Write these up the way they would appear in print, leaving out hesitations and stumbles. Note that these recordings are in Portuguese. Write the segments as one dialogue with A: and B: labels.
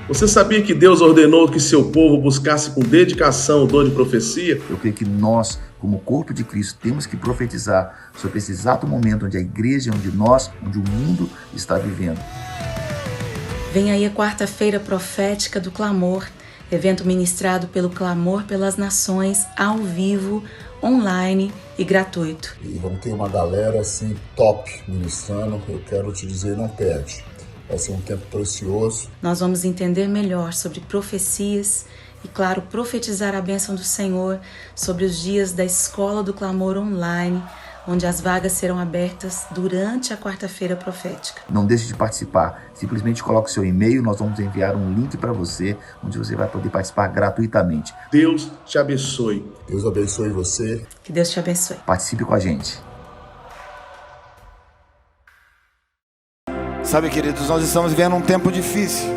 A: Você sabia que Deus ordenou que seu povo buscasse com dedicação o dom de profecia?
B: Eu creio que nós, como corpo de Cristo, temos que profetizar sobre esse exato momento onde a igreja, onde o mundo está vivendo.
C: Vem aí a quarta-feira profética do Clamor, evento ministrado pelo Clamor pelas Nações, ao vivo, online e gratuito.
D: E vamos ter uma galera assim top ministrando. Eu quero te dizer, não perde. Vai ser um tempo precioso.
C: Nós vamos entender melhor sobre profecias e, claro, profetizar a bênção do Senhor sobre os dias da Escola do Clamor online, onde as vagas serão abertas durante a quarta-feira profética.
B: Não deixe de participar. Simplesmente coloque seu e-mail, nós vamos enviar um link para você, onde você vai poder participar gratuitamente.
A: Deus te abençoe.
D: Deus abençoe você.
C: Que Deus te abençoe.
B: Participe com a gente.
E: Sabe, queridos, nós estamos vivendo um tempo difícil.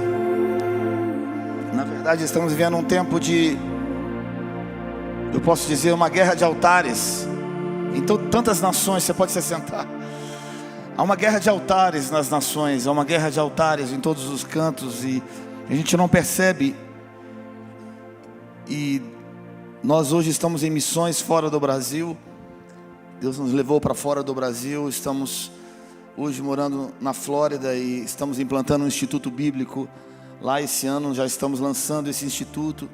E: Na verdade, estamos vivendo um tempo de, eu posso dizer, uma guerra de altares. Em tantas nações, você pode se sentar. Há uma guerra de altares nas nações, há uma guerra de altares em todos os cantos e a gente não percebe. E nós hoje estamos em missões fora do Brasil. Deus nos levou para fora do Brasil. Estamos hoje morando na Flórida e estamos implantando um instituto bíblico. Lá esse ano já estamos lançando esse instituto.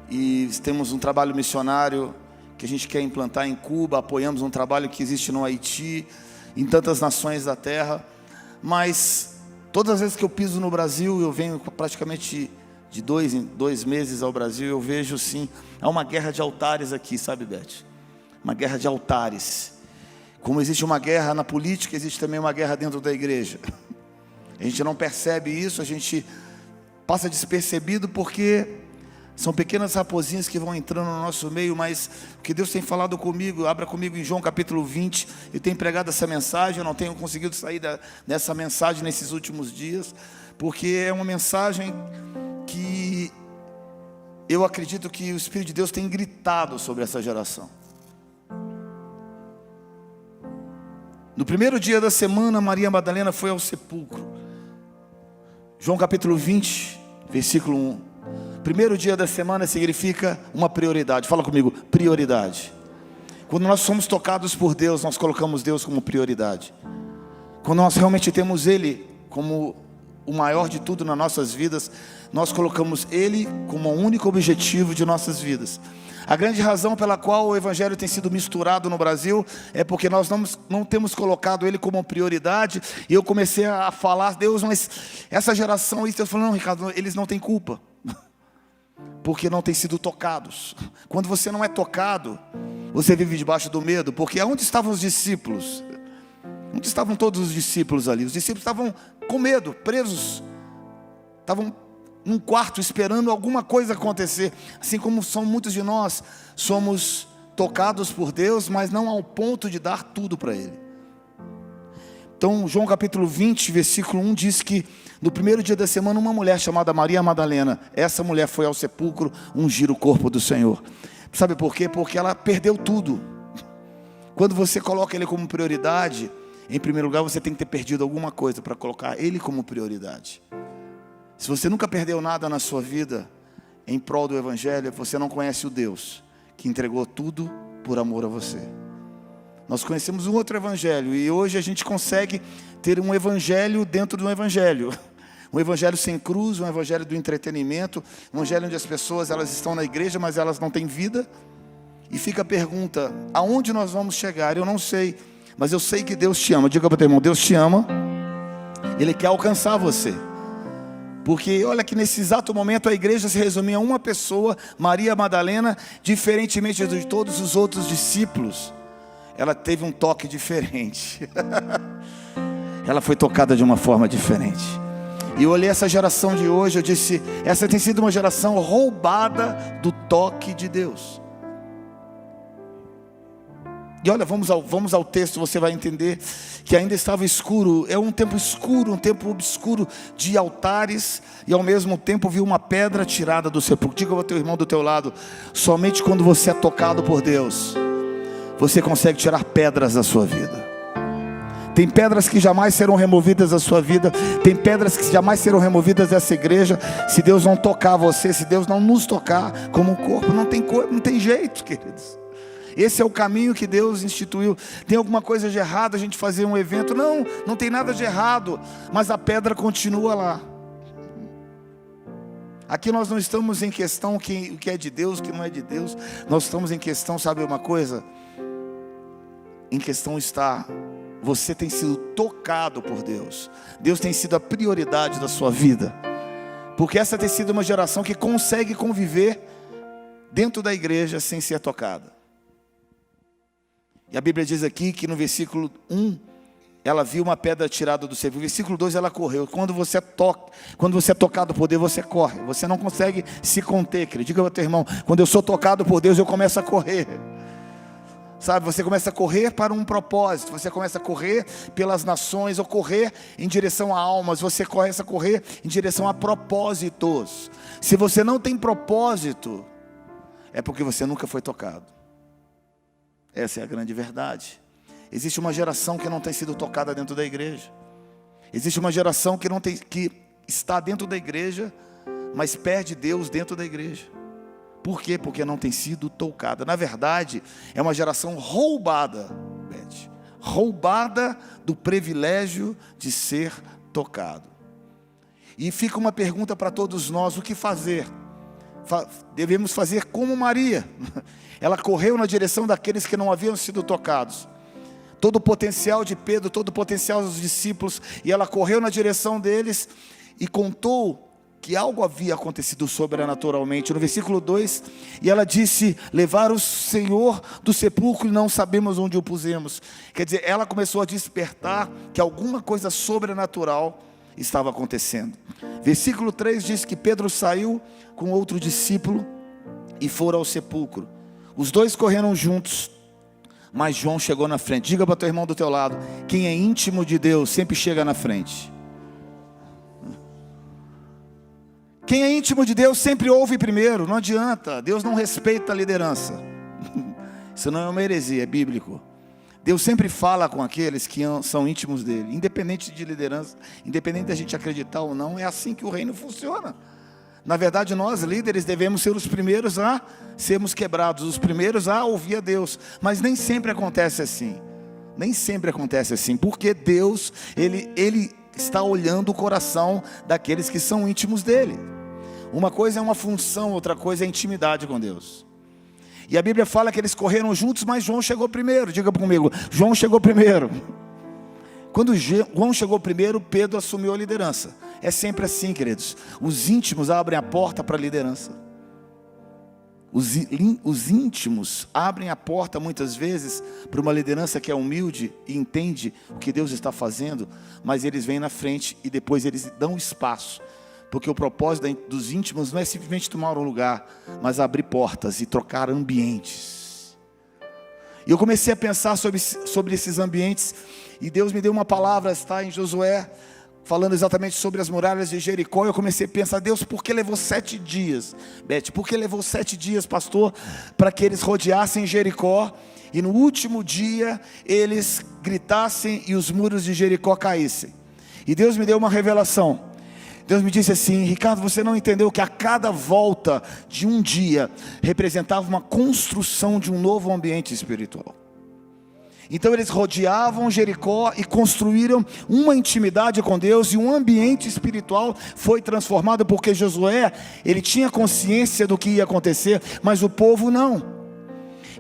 E: E temos um trabalho missionário que a gente quer implantar em Cuba. Apoiamos um trabalho que existe no Haiti, em tantas nações da terra. Mas todas as vezes que eu piso no Brasil, eu venho praticamente de 2 em 2 meses ao Brasil, eu vejo sim, há uma guerra de altares aqui, sabe, Beth? Uma guerra de altares. Como existe uma guerra na política, existe também uma guerra dentro da igreja. A gente não percebe isso, a gente passa despercebido porque são pequenas raposinhas que vão entrando no nosso meio, mas o que Deus tem falado comigo, abra comigo em João capítulo 20, eu tenho pregado essa mensagem, eu não tenho conseguido sair dessa mensagem nesses últimos dias, porque é uma mensagem que eu acredito que o Espírito de Deus tem gritado sobre essa geração. No primeiro dia da semana, Maria Madalena foi ao sepulcro. João capítulo 20, versículo 1. Primeiro dia da semana significa uma prioridade. Fala comigo, prioridade. Quando nós somos tocados por Deus, nós colocamos Deus como prioridade. Quando nós realmente temos Ele como o maior de tudo nas nossas vidas, nós colocamos Ele como o único objetivo de nossas vidas. A grande razão pela qual o Evangelho tem sido misturado no Brasil é porque nós não temos colocado Ele como prioridade. E eu comecei a falar, Deus, mas essa geração, e Deus falou, não, Ricardo, eles não têm culpa, porque não têm sido tocados. Quando você não é tocado, você vive debaixo do medo, porque onde estavam os discípulos? Onde estavam todos os discípulos ali? Os discípulos estavam com medo, presos, estavam num quarto esperando alguma coisa acontecer. Assim como são muitos de nós, somos tocados por Deus, mas não ao ponto de dar tudo para Ele. Então João capítulo 20, versículo 1 diz que no primeiro dia da semana uma mulher chamada Maria Madalena, essa mulher foi ao sepulcro ungir o corpo do Senhor. Sabe por quê? Porque ela perdeu tudo. Quando você coloca Ele como prioridade, em primeiro lugar você tem que ter perdido alguma coisa para colocar Ele como prioridade. Se você nunca perdeu nada na sua vida em prol do Evangelho, você não conhece o Deus que entregou tudo por amor a você. Nós conhecemos um outro Evangelho e hoje a gente consegue ter um Evangelho dentro de um Evangelho. Um Evangelho sem cruz, um Evangelho do entretenimento, um Evangelho onde as pessoas elas estão na igreja, mas elas não têm vida. E fica a pergunta, aonde nós vamos chegar? Eu não sei, mas eu sei que Deus te ama. Diga para o teu irmão, Deus te ama, Ele quer alcançar você. Porque olha que nesse exato momento a igreja se resumia a uma pessoa, Maria Madalena, diferentemente de todos os outros discípulos. Ela teve um toque diferente. Ela foi tocada de uma forma diferente. E eu olhei essa geração de hoje, eu disse, essa tem sido uma geração roubada do toque de Deus. E olha, vamos ao texto, você vai entender que ainda estava escuro. É um tempo escuro, um tempo obscuro de altares. E ao mesmo tempo viu uma pedra tirada do sepulcro. Diga ao teu irmão do teu lado, somente quando você é tocado por Deus, você consegue tirar pedras da sua vida. Tem pedras que jamais serão removidas da sua vida. Tem pedras que jamais serão removidas dessa igreja. Se Deus não tocar você, se Deus não nos tocar como um corpo, não tem jeito, queridos. Esse é o caminho que Deus instituiu. Tem alguma coisa de errado a gente fazer um evento? Não, não tem nada de errado, mas a pedra continua lá. Aqui nós não estamos em questão o que é de Deus, o que não é de Deus. Nós estamos em questão, sabe uma coisa? Em questão está, você tem sido tocado por Deus. Deus tem sido a prioridade da sua vida. Porque essa tem sido uma geração que consegue conviver dentro da igreja sem ser tocada. E a Bíblia diz aqui que no versículo 1, ela viu uma pedra tirada do sepulcro. No versículo 2 ela correu. Quando você é tocado por Deus, você corre. Você não consegue se conter, querido. Diga ao teu irmão, quando eu sou tocado por Deus, eu começo a correr. Sabe, você começa a correr para um propósito. Você começa a correr pelas nações, ou correr em direção a almas. Você começa a correr em direção a propósitos. Se você não tem propósito, é porque você nunca foi tocado. Essa é a grande verdade. Existe uma geração que não tem sido tocada dentro da igreja. Existe uma geração que está dentro da igreja, mas perde Deus dentro da igreja. Por quê? Porque não tem sido tocada. Na verdade, é uma geração roubada, Beth, roubada do privilégio de ser tocado. E fica uma pergunta para todos nós: o que fazer? Devemos fazer como Maria. Ela correu na direção daqueles que não haviam sido tocados. Todo o potencial de Pedro, todo o potencial dos discípulos, e ela correu na direção deles e contou que algo havia acontecido sobrenaturalmente. No versículo 2, e ela disse: levar o Senhor do sepulcro e não sabemos onde o pusemos. Quer dizer, ela começou a despertar que alguma coisa sobrenatural estava acontecendo. Versículo 3 diz que Pedro saiu com outro discípulo e foram ao sepulcro. Os dois correram juntos, mas João chegou na frente. Diga para o teu irmão do teu lado: quem é íntimo de Deus sempre chega na frente. Quem é íntimo de Deus sempre ouve primeiro. Não adianta, Deus não respeita a liderança. Isso não é uma heresia, é bíblico. Deus sempre fala com aqueles que são íntimos dele, independente de liderança, independente da gente acreditar ou não. É assim que o reino funciona. Na verdade, nós líderes devemos ser os primeiros a sermos quebrados, os primeiros a ouvir a Deus. Mas nem sempre acontece assim. Nem sempre acontece assim, porque Deus, Ele está olhando o coração daqueles que são íntimos dele. Uma coisa é uma função, outra coisa é intimidade com Deus. E a Bíblia fala que eles correram juntos, mas João chegou primeiro. Diga comigo, João chegou primeiro. Quando João chegou primeiro, Pedro assumiu a liderança. É sempre assim, queridos. Os íntimos abrem a porta para a liderança. Os íntimos abrem a porta muitas vezes para uma liderança que é humilde e entende o que Deus está fazendo, mas eles vêm na frente e depois eles dão espaço. Porque o propósito dos íntimos não é simplesmente tomar um lugar, mas abrir portas e trocar ambientes. E eu comecei a pensar sobre esses ambientes, e Deus me deu uma palavra, está em Josué, falando exatamente sobre as muralhas de Jericó. Eu comecei a pensar: Deus, por que levou 7 dias? Beth, por que levou 7 dias, pastor, para que eles rodeassem Jericó, e no último dia eles gritassem e os muros de Jericó caíssem? E Deus me deu uma revelação. Deus me disse assim: Ricardo, você não entendeu que a cada volta de um dia representava uma construção de um novo ambiente espiritual. Então eles rodeavam Jericó e construíram uma intimidade com Deus, e um ambiente espiritual foi transformado, porque Josué, ele tinha consciência do que ia acontecer, mas o povo não.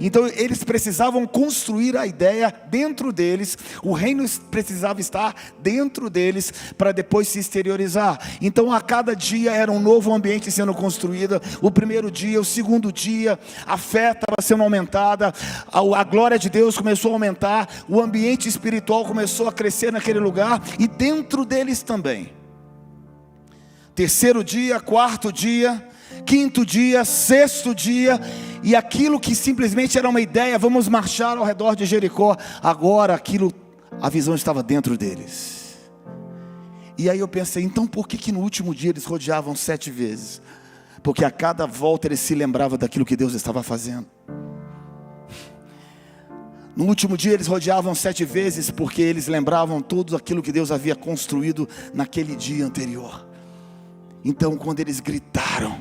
E: Então eles precisavam construir a ideia dentro deles, o reino precisava estar dentro deles para depois se exteriorizar. Então a cada dia era um novo ambiente sendo construído. O primeiro dia, o segundo dia, a fé estava sendo aumentada, a glória de Deus começou a aumentar, o ambiente espiritual começou a crescer naquele lugar e dentro deles também. Terceiro dia, quarto dia, quinto dia, sexto dia, e aquilo que simplesmente era uma ideia: vamos marchar ao redor de Jericó, agora a visão estava dentro deles. E aí eu pensei: então por que no último dia eles rodeavam 7 vezes? Porque a cada volta eles se lembravam daquilo que Deus estava fazendo. No último dia eles rodeavam 7 vezes, porque eles lembravam tudo aquilo que Deus havia construído naquele dia anterior. Então quando eles gritaram,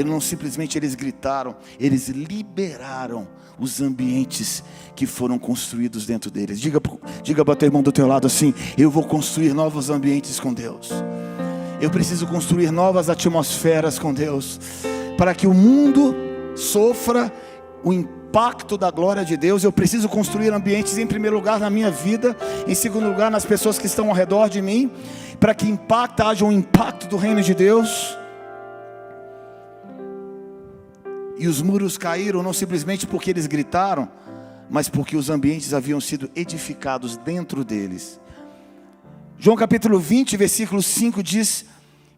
E: não simplesmente eles gritaram, eles liberaram os ambientes que foram construídos dentro deles. Diga para o teu irmão do teu lado assim: eu vou construir novos ambientes com Deus. Eu preciso construir novas atmosferas com Deus, para que o mundo sofra o impacto da glória de Deus. Eu preciso construir ambientes, em primeiro lugar, na minha vida, em segundo lugar, nas pessoas que estão ao redor de mim, para que haja um impacto do reino de Deus. E os muros caíram não simplesmente porque eles gritaram, mas porque os ambientes haviam sido edificados dentro deles. João capítulo 20, versículo 5 diz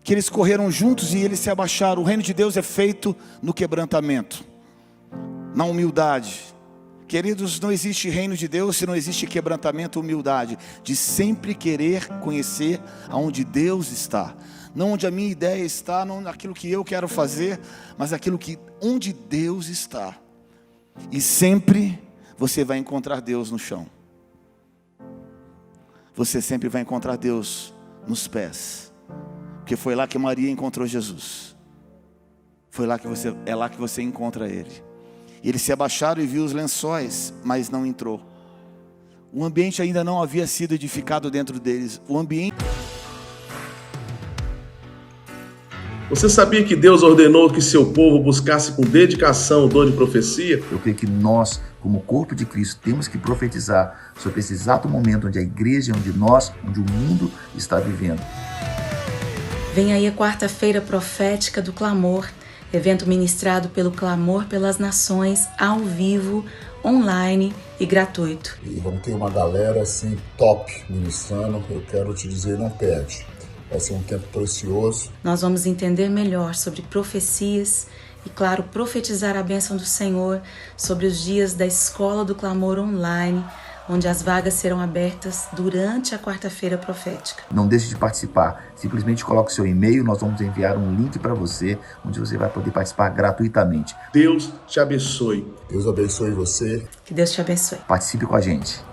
E: que eles correram juntos e eles se abaixaram. O reino de Deus é feito no quebrantamento, na humildade. Queridos, não existe reino de Deus se não existe quebrantamento e humildade, de sempre querer conhecer aonde Deus está. Não onde a minha ideia está, não naquilo que eu quero fazer, mas onde Deus está. E sempre você vai encontrar Deus no chão. Você sempre vai encontrar Deus nos pés. Porque foi lá que Maria encontrou Jesus. É lá que você encontra Ele. E eles se abaixaram e viu os lençóis, mas não entrou. O ambiente ainda não havia sido edificado dentro deles.
A: Você sabia que Deus ordenou que seu povo buscasse com dedicação o dom de profecia?
B: Eu creio que nós, como corpo de Cristo, temos que profetizar sobre esse exato momento onde a igreja, onde o mundo está vivendo.
C: Vem aí a quarta-feira profética do clamor, evento ministrado pelo Clamor pelas Nações, ao vivo, online e gratuito.
D: E vamos ter uma galera assim top ministrando. Eu quero te dizer, não perde. Vai ser um tempo precioso.
C: Nós vamos entender melhor sobre profecias e, claro, profetizar a bênção do Senhor sobre os dias da Escola do Clamor online, onde as vagas serão abertas durante a quarta-feira profética.
B: Não deixe de participar. Simplesmente coloque seu e-mail, nós vamos enviar um link para você, onde você vai poder participar gratuitamente.
A: Deus te abençoe.
D: Deus abençoe você.
C: Que Deus te abençoe.
B: Participe com a gente.